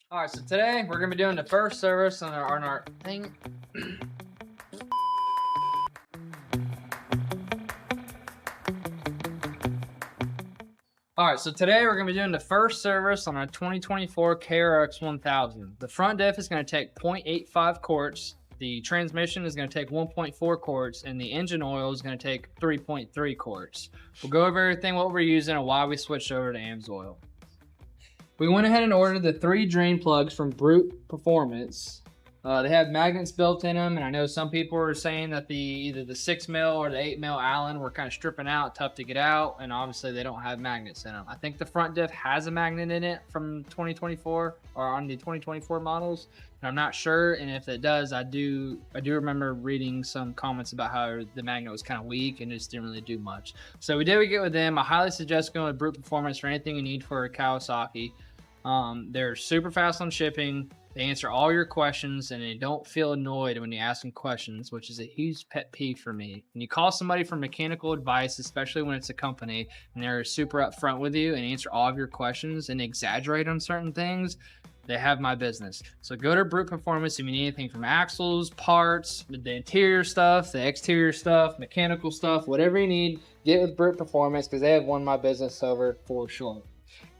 All right, so today we're gonna be doing the first service on our thing. All right, so today we're gonna be doing the first service on our 2024 KRX 1000. The front diff is gonna take 0.85 quarts. The transmission is going to take 1.4 quarts, and the engine oil is going to take 3.3 quarts. We'll go over everything, what we're using, and why we switched over to Amsoil. We went ahead and ordered the 3 drain plugs from Brute Performance. They have magnets built in them, and I know some people are saying that either the 6 mil or the 8 mil Allen were kind of stripping out, tough to get out, and obviously they don't have magnets in them. I think the front diff has a magnet in it from 2024 or on the 2024 models, and I'm not sure. And if it does, I do remember reading some comments about how the magnet was kind of weak and just didn't really do much. So we get with them. I highly suggest going with Brute Performance for anything you need for a Kawasaki. They're super fast on shipping. They answer all your questions, and they don't feel annoyed when you ask them questions, which is a huge pet peeve for me. When you call somebody for mechanical advice, especially when it's a company, and they're super upfront with you and answer all of your questions and exaggerate on certain things, they have my business. So go to Brute Performance if you need anything from axles, parts, the interior stuff, the exterior stuff, mechanical stuff, whatever you need, get with Brute Performance because they have won my business over for sure.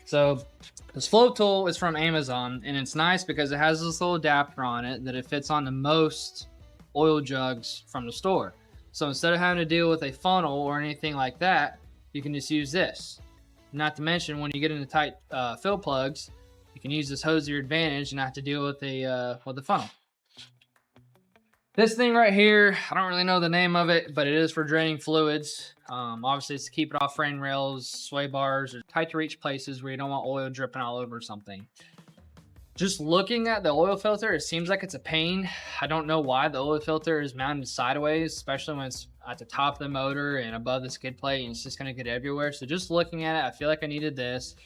So this FloTool is from Amazon, and it's nice because it has this little adapter on it that it fits onto most oil jugs from the store. So instead of having to deal with a funnel or anything like that, you can just use this. Not to mention, when you get into tight fill plugs, you can use this hose to your advantage and not have to deal with the funnel. This thing right here, I don't really know the name of it, but it is for draining fluids. Obviously, it's to keep it off frame rails, sway bars, or tight to reach places where you don't want oil dripping all over something. Just looking at the oil filter, it seems like it's a pain. I don't know why the oil filter is mounted sideways, especially when it's at the top of the motor and above the skid plate, and it's just gonna get everywhere. So just looking at it, I feel like I needed this.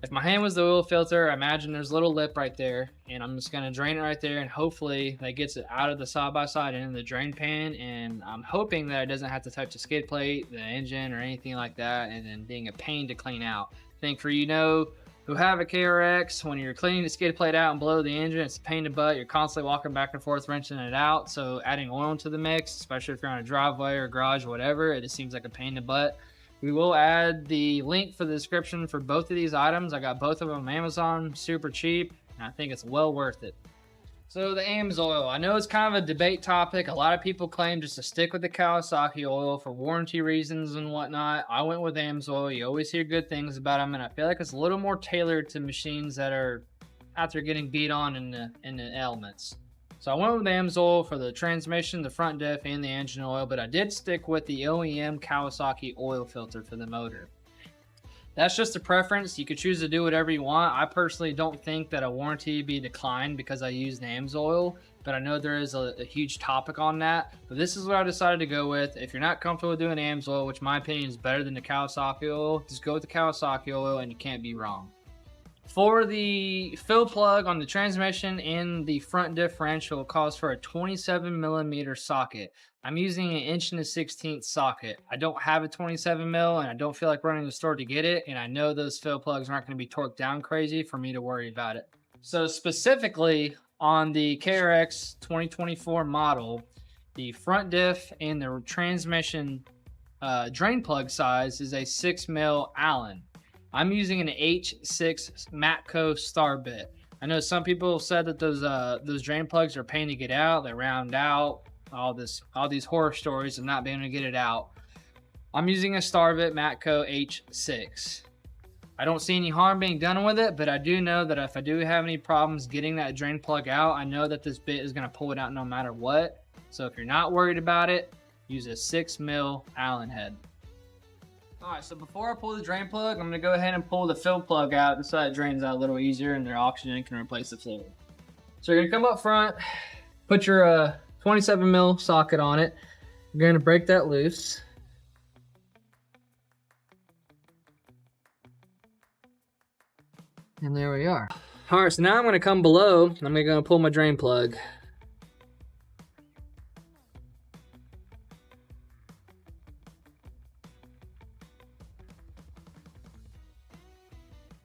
If my hand was the oil filter, I imagine there's a little lip right there, and I'm just gonna drain it right there, and hopefully that gets it out of the side-by-side and in the drain pan, and I'm hoping that it doesn't have to touch the skid plate, the engine, or anything like that, and then being a pain to clean out. I think for who have a KRX, when you're cleaning the skid plate out and below the engine, it's a pain in the butt. You're constantly walking back and forth, wrenching it out, so adding oil into the mix, especially if you're on a driveway or garage or whatever, it just seems like a pain in the butt. We will add the link for the description for both of these items. I got both of them on Amazon, super cheap, and I think it's well worth it. So the Amsoil, I know it's kind of a debate topic. A lot of people claim just to stick with the Kawasaki oil for warranty reasons and whatnot. I went with Amsoil. You always hear good things about them, and I feel like it's a little more tailored to machines that are out there getting beat on in the elements. So I went with Amsoil for the transmission, the front diff, and the engine oil, but I did stick with the OEM Kawasaki oil filter for the motor. That's just a preference. You could choose to do whatever you want. I personally don't think that a warranty be declined because I used Amsoil, but I know there is a huge topic on that. But this is what I decided to go with. If you're not comfortable doing Amsoil, which in my opinion is better than the Kawasaki oil, just go with the Kawasaki oil and you can't be wrong. For the fill plug on the transmission and the front differential, calls for a 27 millimeter socket. I'm using an 1/16" socket. I don't have a 27 mil, and I don't feel like running to the store to get it, and I know those fill plugs aren't going to be torqued down crazy for me to worry about it. So specifically on the KRX 2024 model, the front diff and the transmission drain plug size is a 6 mil Allen. I'm using an H6 Matco star bit. I know some people said that those drain plugs are a pain to get out. They round out, all these horror stories of not being able to get it out. I'm using a star bit Matco H6. I don't see any harm being done with it, but I do know that if I do have any problems getting that drain plug out, I know that this bit is going to pull it out no matter what. So if you're not worried about it, use a 6 mil Allen head. Alright, so before I pull the drain plug, I'm going to go ahead and pull the fill plug out so it drains out a little easier and their oxygen can replace the fluid. So you're going to come up front, put your 27 mil socket on it. You're going to break that loose. And there we are. Alright, so now I'm going to come below and I'm going to pull my drain plug.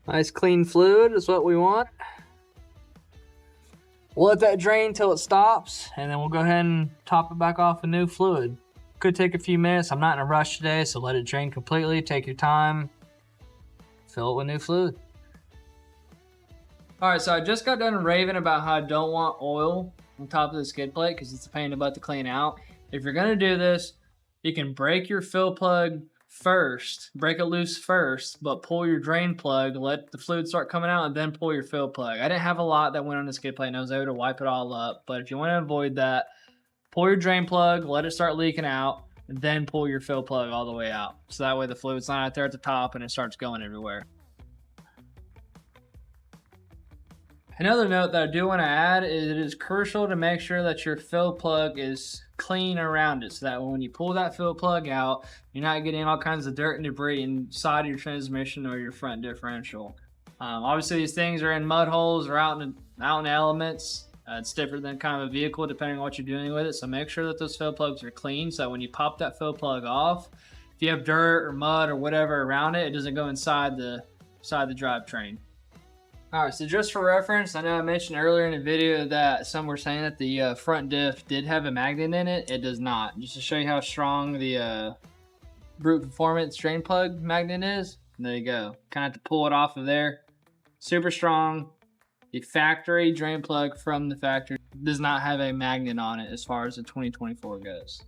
Nice clean fluid is what we want. We'll let that drain till it stops, and then we'll go ahead and top it back off with new fluid. Could take a few minutes. I'm not in a rush today, so let it drain completely. Take your time. Fill it with new fluid. All right, so I just got done raving about how I don't want oil on top of the skid plate because it's a pain in the butt to clean out. If you're gonna do this, you can break your fill plug first, break it loose first, but pull your drain plug, let the fluid start coming out, and then pull your fill plug. I didn't have a lot that went on the skid plate, and I was able to wipe it all up, but if you want to avoid that, pull your drain plug, let it start leaking out, and then pull your fill plug all the way out. So that way the fluid's not out there at the top and it starts going everywhere. Another note that I do want to add is it is crucial to make sure that your fill plug is clean around it so that when you pull that fill plug out, you're not getting all kinds of dirt and debris inside of your transmission or your front differential. Obviously these things are in mud holes or out in elements. It's different than kind of a vehicle depending on what you're doing with it. So make sure that those fill plugs are clean so that when you pop that fill plug off, if you have dirt or mud or whatever around it, it doesn't go inside the drivetrain. All right, so just for reference, I know I mentioned earlier in the video that some were saying that the front diff did have a magnet in it. It does not. Just to show you how strong the Brute Performance drain plug magnet is. There you go. Kind of have to pull it off of there. Super strong. The factory drain plug from the factory does not have a magnet on it as far as the 2024 goes.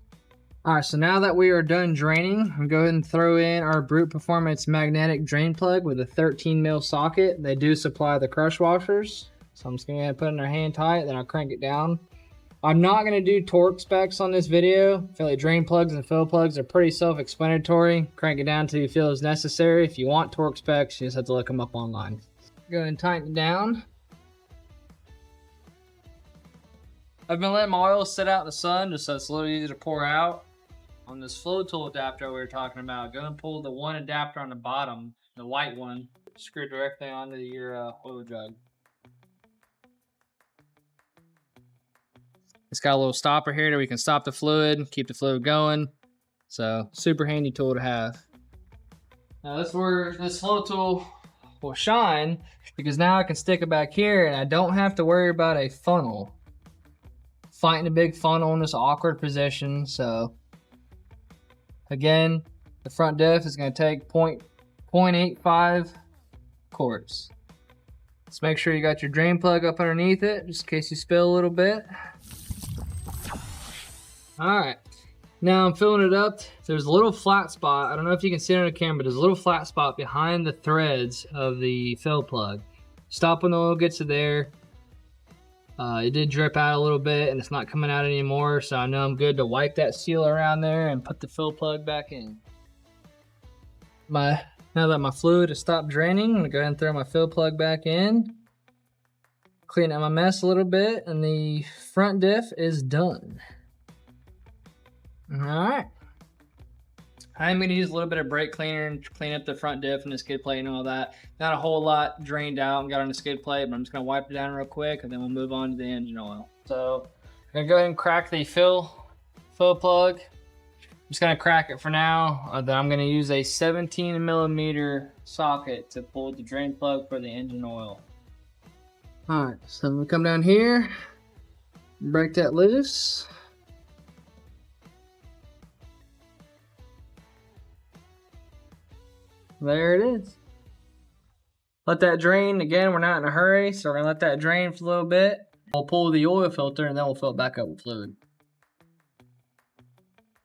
All right, so now that we are done draining, I'm going to go ahead and throw in our Brute Performance magnetic drain plug with a 13 mil socket. They do supply the crush washers. So I'm just going to put it in our hand tight, then I'll crank it down. I'm not going to do torque specs on this video. I feel like drain plugs and fill plugs are pretty self-explanatory. Crank it down until you feel it's necessary. If you want torque specs, you just have to look them up online. Go ahead and tighten it down. I've been letting my oil sit out in the sun just so it's a little easier to pour out. On this FloTool adapter we were talking about, go and pull the one adapter on the bottom, the white one, screw directly onto your oil jug. It's got a little stopper here that we can stop the fluid, keep the fluid going. So super handy tool to have. Now that's where this FloTool will shine, because now I can stick it back here and I don't have to worry about a funnel. Fighting a big funnel in this awkward position, so again, the front diff is going to take 0.85 quarts. Let's make sure you got your drain plug up underneath it, just in case you spill a little bit. All right, now I'm filling it up. There's a little flat spot. I don't know if you can see it on the camera, but there's a little flat spot behind the threads of the fill plug. Stop when the oil gets to there. It did drip out a little bit and it's not coming out anymore, so I know I'm good to wipe that seal around there and put the fill plug back in. Now that my fluid has stopped draining, I'm gonna go ahead and throw my fill plug back in, clean up my mess a little bit, and the front diff is done. All right. I'm going to use a little bit of brake cleaner and clean up the front diff and the skid plate and all that. Not a whole lot drained out and got on the skid plate, but I'm just going to wipe it down real quick and then we'll move on to the engine oil. So I'm going to go ahead and crack the fill plug. I'm just going to crack it for now. Then I'm going to use a 17 millimeter socket to pull the drain plug for the engine oil. All right, so I'm going to come down here, break that loose. There it is. Let that drain. Again, we're not in a hurry, so we're gonna let that drain for a little bit. We'll pull the oil filter and then we'll fill it back up with fluid.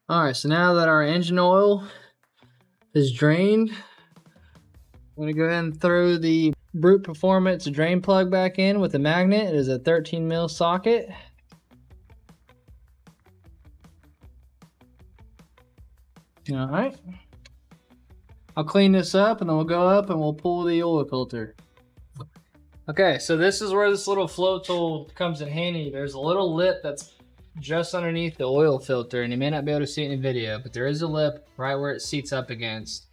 All right, so now that our engine oil is drained, I'm gonna go ahead and throw the Brute Performance drain plug back in with the magnet. It is a 13 mil socket. All right. I'll clean this up and then we'll go up and we'll pull the oil filter. Okay, so this is where this little FloTool comes in handy. There's a little lip that's just underneath the oil filter, and you may not be able to see it in the video, but there is a lip right where it seats up against.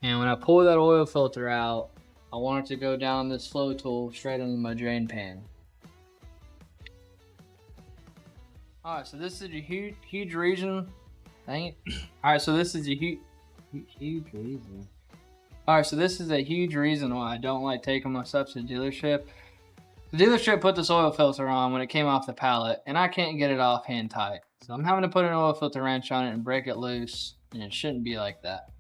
And when I pull that oil filter out, I want it to go down this FloTool straight into my drain pan. Alright, so this is a huge reason. Dang it. Alright, so this is a huge reason. Alright, so this is a huge reason why I don't like taking my stuff to the dealership. The dealership put this oil filter on when it came off the pallet, and I can't get it off hand tight. So I'm having to put an oil filter wrench on it and break it loose, and it shouldn't be like that.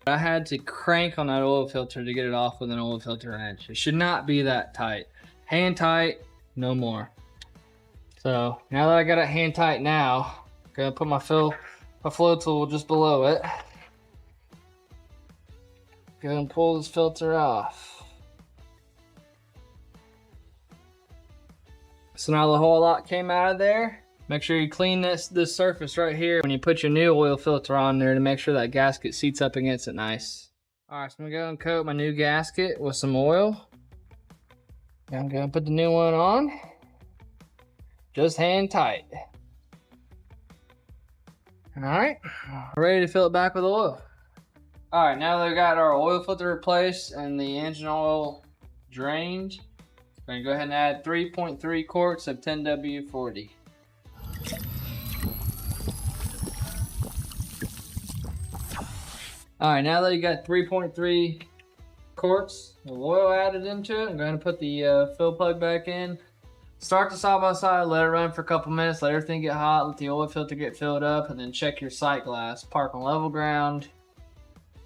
I had to crank on that oil filter to get it off with an oil filter wrench. It should not be that tight. Hand tight, no more. So now that I got it hand tight now, I'm gonna put my FloTool just below it. Go and pull this filter off. So now the whole lot came out of there. Make sure you clean this surface right here when you put your new oil filter on there to make sure that gasket seats up against it nice. All right, so I'm gonna go and coat my new gasket with some oil. I'm gonna put the new one on. Just hand tight. All right, we're ready to fill it back with oil. All right, now that we got our oil filter replaced and the engine oil drained, we're gonna go ahead and add 3.3 quarts of 10W40. All right, now that you got 3.3 quarts of oil added into it, I'm going to put the fill plug back in. Start the side by side, let it run for a couple minutes, let everything get hot, let the oil filter get filled up, and then check your sight glass. Park on level ground.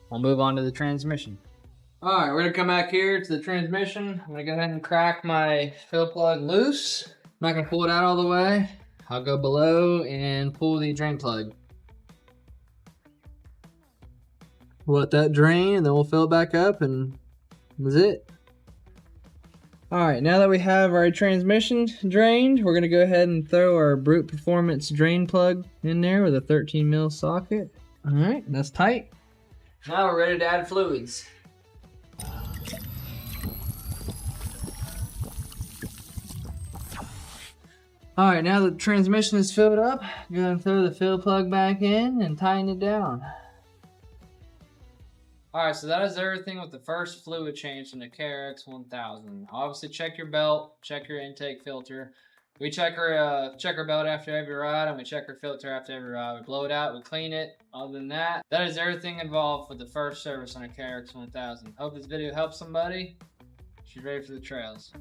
We'll move on to the transmission. All right, we're gonna come back here to the transmission. I'm gonna go ahead and crack my fill plug loose. I'm not gonna pull it out all the way. I'll go below and pull the drain plug. Let that drain, and then we'll fill it back up, and that's it. All right, now that we have our transmission drained, we're gonna go ahead and throw our Brute Performance drain plug in there with a 13 mil socket. All right, that's tight. Now we're ready to add fluids. All right, now the transmission is filled up, go ahead and throw the fill plug back in and tighten it down. All right, so that is everything with the first fluid change in the KRX 1000. Obviously, check your belt, check your intake filter. We check our belt after every ride, and we check our filter after every ride. We blow it out, we clean it. Other than that, that is everything involved for the first service on a KRX 1000. Hope this video helps somebody. She's ready for the trails.